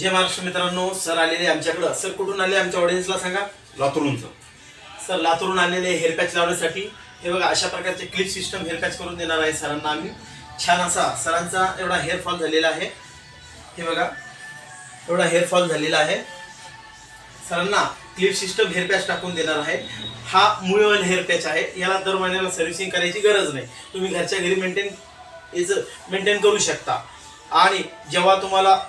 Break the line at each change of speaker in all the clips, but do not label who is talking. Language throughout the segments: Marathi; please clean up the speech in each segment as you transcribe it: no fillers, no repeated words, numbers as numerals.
जय महाराष्ट्र मित्रांनो, सर आलेले आमच्याकडे। सर कुठून आले आमच्या ऑडियन्सला सांगा?
लातूरून
सर लातूरून आलेले हेअर पॅच लावण्यासाठी। हे बघा, अशा प्रकारचे क्लिप सिस्टम हेअर पॅच करून देणार आहे सरांना आम्ही। छान असा सरांचा एवढा हेअर फॉल झालेला आहे। हे बघा, एवढा हेअर फॉल झालेला आहे। सरांना क्लिप सिस्टम हेअर पॅच टाकून देणार आहे। हा मूळवेल हेअर पॅच आहे। याला दर महिन्याला सर्व्हिसिंग करायची गरज नाही। तुम्ही घरच्या घरी मेंटेन करू शकता आणि जेव्हा तुम्हाला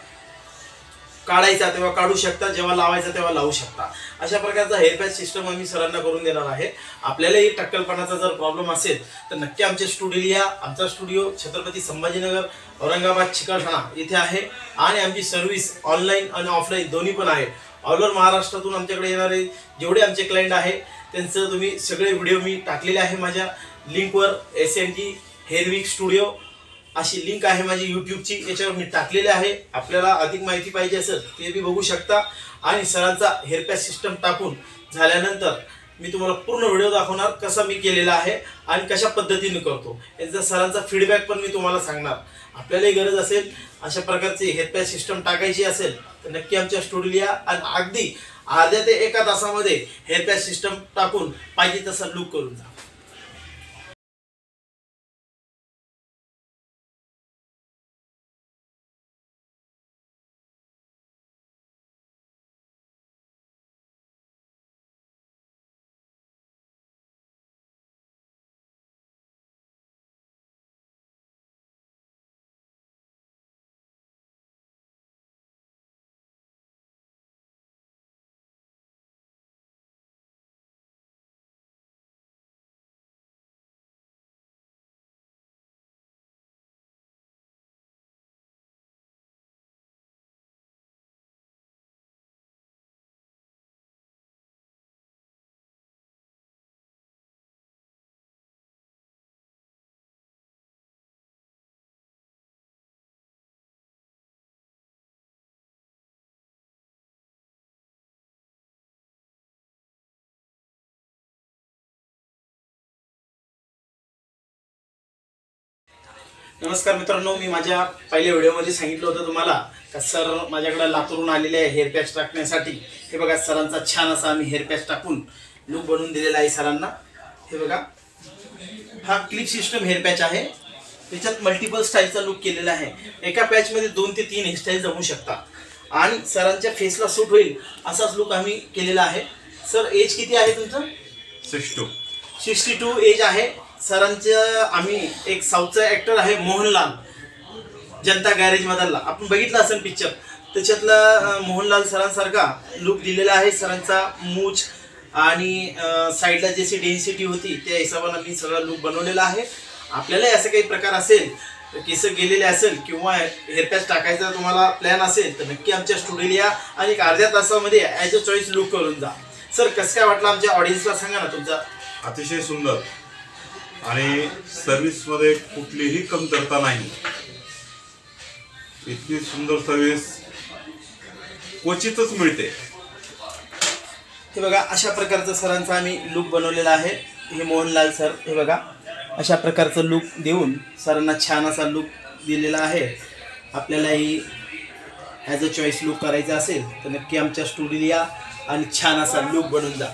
काढायचा तेव्हा काढू शकता, जेव्हा लावायचा तेव्हा लावू शकता। अशा प्रकारचा हेअर पॅच सिस्टम आम्ही सरांना करून देणार आहे। आपल्यालाही टक्कलपणाचा जर प्रॉब्लेम असेल तर नक्की आमच्या स्टुडिओ या। आमचा स्टुडिओ छत्रपती संभाजीनगर, औरंगाबाद, चिकलठाणा इथे आहे आणि आमची सर्व्हिस ऑनलाईन आणि ऑफलाईन दोन्ही पण आहे। ऑल ओव्हर महाराष्ट्रातून आमच्याकडे येणारे जेवढे आमचे क्लायंट आहे त्यांचं तुम्ही सगळे व्हिडिओ मी टाकलेले आहे माझ्या लिंकवर। SNT हेअर वीक स्टुडिओ अशी लिंक आहे माझी यूट्यूबची, याच्यावर मी टाकलेले आहे। आपल्याला अधिक माहिती पाहिजे असेल ते बी बघू शकता। आणि सरांचा हेअर पॅच सिस्टम टाकून झाल्यानंतर मी तुम्हाला पूर्ण व्हिडिओ दाखवणार, कसा मी केलेला आहे आणि कशा पद्धतीने करतो। याचा सरांचा फीडबॅक पण मी तुम्हाला सांगणार। आपल्यालाही गरज असेल अशा प्रकारचे हेअर पॅच सिस्टम टाकायची असेल तर नक्की आमच्या स्टुडिओ या आणि अगदी अर्ध्या ते 1 तासामध्ये हेअर पॅच सिस्टम टाकून पाहिजे तसा लुक करून जा। नमस्कार मित्रांनो, मी माझ्या पहिल्या व्हिडिओमध्ये सांगितलं होतं तुम्हाला का सर माझ्याकडे लातूरून आलेले आहे हेअर पॅच टाकण्यासाठी। हे बघा, सरांचा छान असा आम्ही हेअर पॅच टाकून लुक बनवून दिलेला आहे सरांना। हे बघा, हा क्लिप सिस्टम हेअर पॅच आहे। त्याच्यात मल्टिपल स्टाईलचा लुक केलेला आहे। एका पॅचमध्ये 2 ते 3 हेअरस्टाईल जमू शकतात आणि सरांच्या फेसला सूट होईल असाच लुक आम्ही केलेला आहे। सर एज किती आहे तुमचं? 62 एज आहे सरांचं। आम्ही एक साऊथचा ॲक्टर आहे मोहनलाल, जनता गॅरेज मधला, आपण बघितला असेल पिक्चर, त्याच्यातला मोहनलाल सरांसारखा लुक दिलेला आहे। सरांचा मूछ आणि साईडला जशी डेन्सिटी होती त्या हिशोबाने मी सगळा लुक बनवलेला आहे। आपल्यालाही असं काही प्रकार असेल, केस गेलेले असेल किंवा हेअर पॅच टाकायचा तुम्हाला प्लॅन असेल तर नक्की आमच्या स्टुडिओ या आणि अर्ध्या तासामध्ये ॲज अ चॉईस लुक करून जा। सर कसं काय वाटलं आमच्या ऑडियन्सला सांगा ना तुमचा?
अतिशय सुंदर आणि सर्व्हिसमध्ये कुठलीही कमतरता नाही। इतकी सुंदर सर्व्हिस क्वचितच मिळते।
हे बघा, अशा प्रकारचं सरांचा आम्ही लुक बनवलेला आहे। हे मोहनलाल सर, हे बघा अशा प्रकारचं लुक देऊन सरांना छान असा लुक दिलेला आहे। आपल्यालाही ॲज अ चॉईस लुक करायचा असेल तर नक्की आमच्या स्टुडिओ या आणि छान असा लुक बनवून जा।